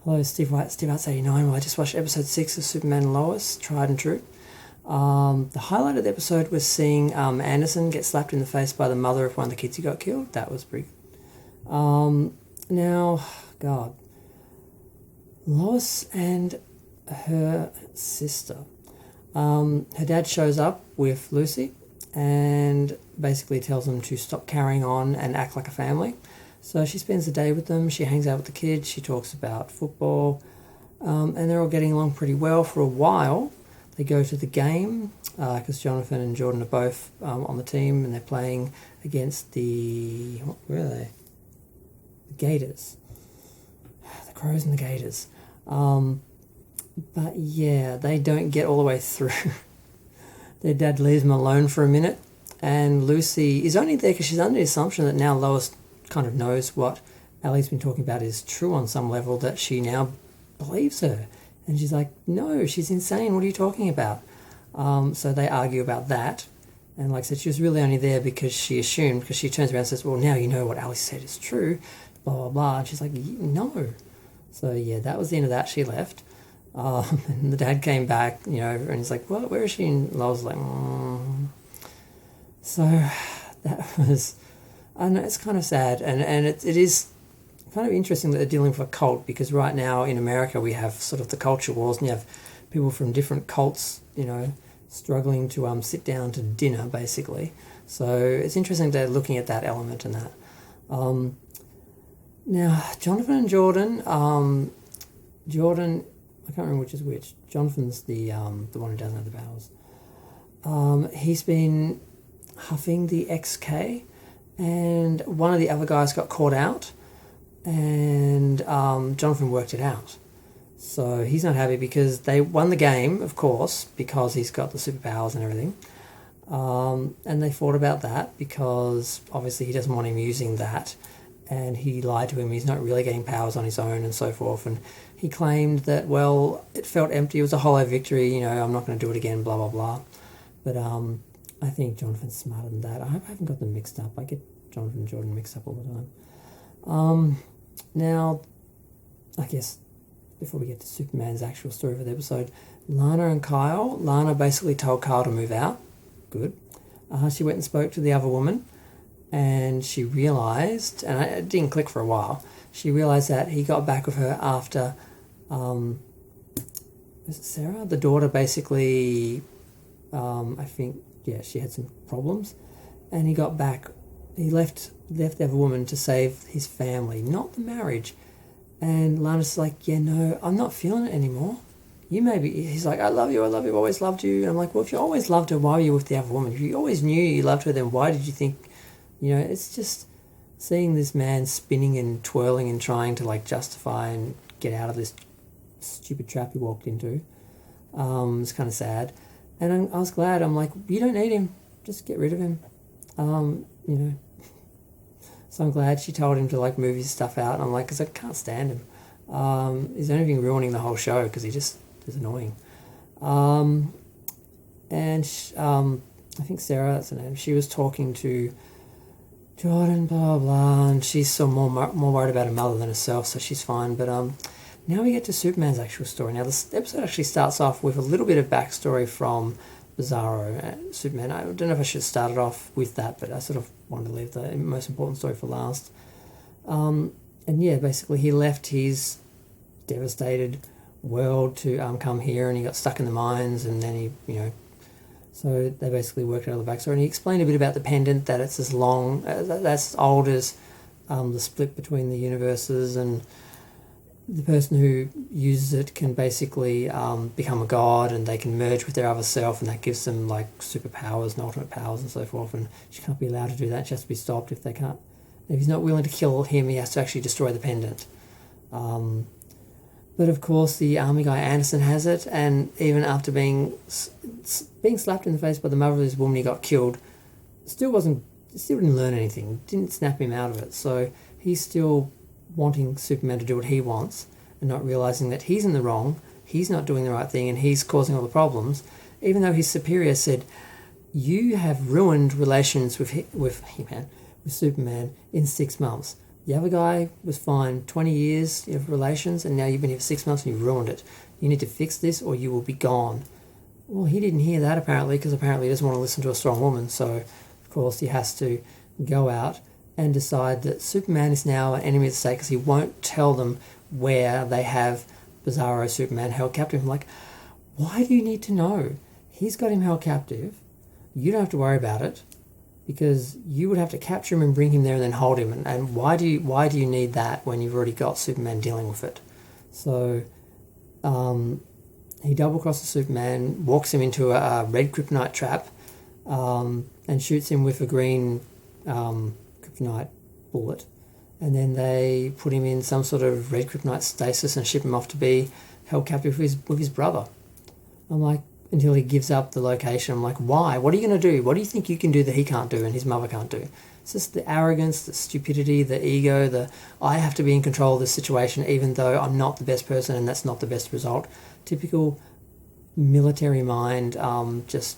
Hello, Steve White, Steve Arts 89. Well, I just watched episode 6 of Superman and Lois, Tried and True. The highlight of the episode was seeing Anderson get slapped in the face by the mother of one of the kids who got killed. That was pretty good. Now, God, Lois and her sister. Her dad shows up with Lucy and basically tells them to stop carrying on and act like a family. So she spends the day with them, she hangs out with the kids, she talks about football, and they're all getting along pretty well for a while. They go to the game, because Jonathan and Jordan are both on the team, and they're playing against where are they? The Gators. The Crows and the Gators. But yeah, they don't get all the way through. Their dad leaves them alone for a minute, and Lucy is only there because she's under the assumption that now Lois kind of knows what Ali's been talking about is true on some level, that she now believes her. And she's like, no, she's insane. What are you talking about? So they argue about that. And like I said, she was really only there because she assumed, because she turns around and says, well, now you know what Ali said is true, blah, blah, blah. And she's like, no. So yeah, that was the end of that. She left. And the dad came back, and he's like, well, where is she? And Lois was like, So that was, I know, it's kind of sad. And it is kind of interesting that they're dealing with a cult, because right now in America we have sort of the culture wars, and you have people from different cults, struggling to sit down to dinner, basically. So it's interesting they're looking at that element and that. Now, Jonathan and Jordan, I can't remember which is which. Jonathan's the one who doesn't have the powers. He's been huffing the XK, and one of the other guys got caught out, and Jonathan worked it out. So he's not happy because they won the game, of course, because he's got the superpowers and everything. And they fought about that because obviously he doesn't want him using that, and he lied to him. He's not really getting powers on his own and so forth. And he claimed that, well, it felt empty. It was a hollow victory. I'm not going to do it again, blah, blah, blah. But I think Jonathan's smarter than that. I hope I haven't got them mixed up. I get Jonathan and Jordan mixed up all the time. Now, I guess before we get to Superman's actual story for the episode, Lana and Kyle. Lana basically told Kyle to move out. Good. She went and spoke to the other woman, and she realised, and it didn't click for a while, she realised that he got back with her after, was it Sarah? The daughter basically, I think, yeah, she had some problems, and he got back. He left the other woman to save his family, not the marriage. And Lana's like, yeah, no, I'm not feeling it anymore. He's like, I love you, I've always loved you. And I'm like, well, if you always loved her, why were you with the other woman? If you always knew you loved her, then why did you think, it's just seeing this man spinning and twirling and trying to justify and get out of this stupid trap he walked into. It's kind of sad. And I was glad. I'm like, you don't need him. Just get rid of him. So I'm glad she told him to move his stuff out. And I'm like, because I can't stand him. He's only been ruining the whole show because he just is annoying. I think Sarah, that's her name, she was talking to Jordan, blah, blah, and she's still more worried about her mother than herself, so she's fine. But now we get to Superman's actual story. Now, this episode actually starts off with a little bit of backstory from Bizarro and Superman. I don't know if I should have started off with that, but I sort of wanted to leave the most important story for last. And yeah, basically he left his devastated world to come here, and he got stuck in the mines, and then he, so they basically worked out the backstory. And he explained a bit about the pendant, that it's as long, that's as old as the split between the universes, and the person who uses it can basically become a god, and they can merge with their other self, and that gives them superpowers and ultimate powers and so forth. And she can't be allowed to do that. She has to be stopped if they can't. If he's not willing to kill him, he has to actually destroy the pendant. But of course, the army guy Anderson has it, and even after being slapped in the face by the mother of this woman, he got killed. Still didn't learn anything. Didn't snap him out of it. So he's still wanting Superman to do what he wants, and not realising that he's in the wrong, he's not doing the right thing, and he's causing all the problems, even though his superior said, you have ruined relations with Superman in 6 months. The other guy was fine. 20 years of relations, and now you've been here for 6 months and you've ruined it. You need to fix this or you will be gone. Well, he didn't hear that apparently, because apparently he doesn't want to listen to a strong woman. So, of course, he has to go out and decide that Superman is now an enemy of the state because he won't tell them where they have Bizarro Superman held captive. I'm like, why do you need to know? He's got him held captive. You don't have to worry about it, because you would have to capture him and bring him there and then hold him. And why do you need that when you've already got Superman dealing with it? So he double crosses Superman, walks him into a red kryptonite trap, and shoots him with a green kryptonite bullet. And then they put him in some sort of red kryptonite stasis and ship him off to be held captive with his brother. I'm like, until he gives up the location. I'm like, why? What are you going to do? What do you think you can do that he can't do and his mother can't do? It's just the arrogance, the stupidity, the ego, I have to be in control of this situation even though I'm not the best person and that's not the best result. Typical military mind, it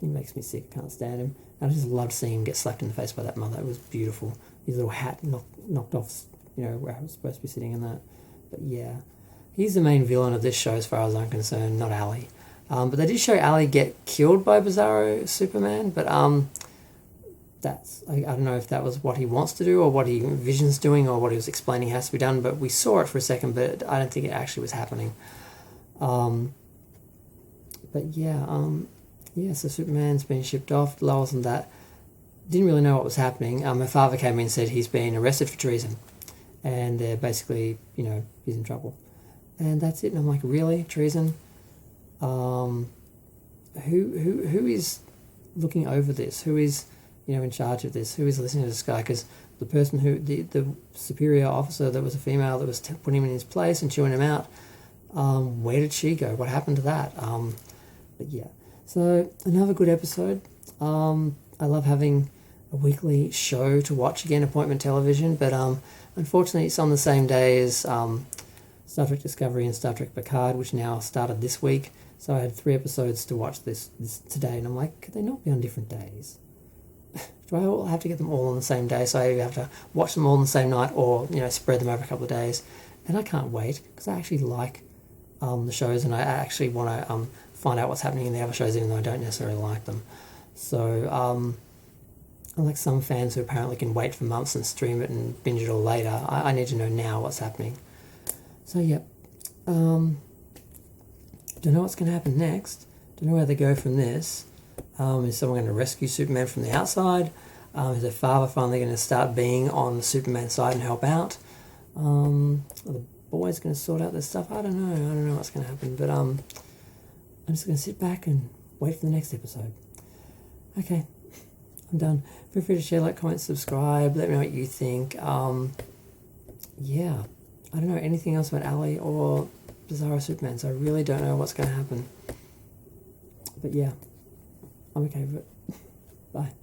makes me sick. I can't stand him. And I just loved seeing him get slapped in the face by that mother. It was beautiful. His little hat knocked off, where I was supposed to be sitting in that. But yeah, he's the main villain of this show as far as I'm concerned, not Ali. But they did show Ali get killed by Bizarro Superman, but I don't know if that was what he wants to do or what he envisions doing or what he was explaining has to be done, but we saw it for a second, but I don't think it actually was happening. So Superman's been shipped off. Lois and that didn't really know what was happening. Her father came in and said he's been arrested for treason, and they're basically, he's in trouble. And that's it. And I'm like, really? Treason? Who is looking over this? Who is, in charge of this? Who is listening to this guy? Because the person the superior officer that was a female that was putting him in his place and chewing him out, where did she go? What happened to that? But yeah. So another good episode. I love having a weekly show to watch again, appointment television, but unfortunately it's on the same day as Star Trek Discovery and Star Trek Picard, which now started this week. So I had 3 episodes to watch this today, and I'm like, could they not be on different days? Do I have to get them all on the same day? So I either have to watch them all on the same night or, spread them over a couple of days. And I can't wait, because I actually like the shows, and I actually want to find out what's happening in the other shows, even though I don't necessarily like them. So unlike some fans who apparently can wait for months and stream it and binge it all later, I need to know now what's happening. So, yep. Don't know what's going to happen next. Don't know where they go from this. Is someone going to rescue Superman from the outside? Is their father finally going to start being on the Superman side and help out? Are the boys going to sort out their stuff? I don't know. I don't know what's going to happen. But I'm just going to sit back and wait for the next episode. Okay. I'm done. Feel free to share, like, comment, subscribe. Let me know what you think. Yeah. I don't know anything else about Ali or Bizarro Superman, so I really don't know what's going to happen. But yeah, I'm okay with it. Bye.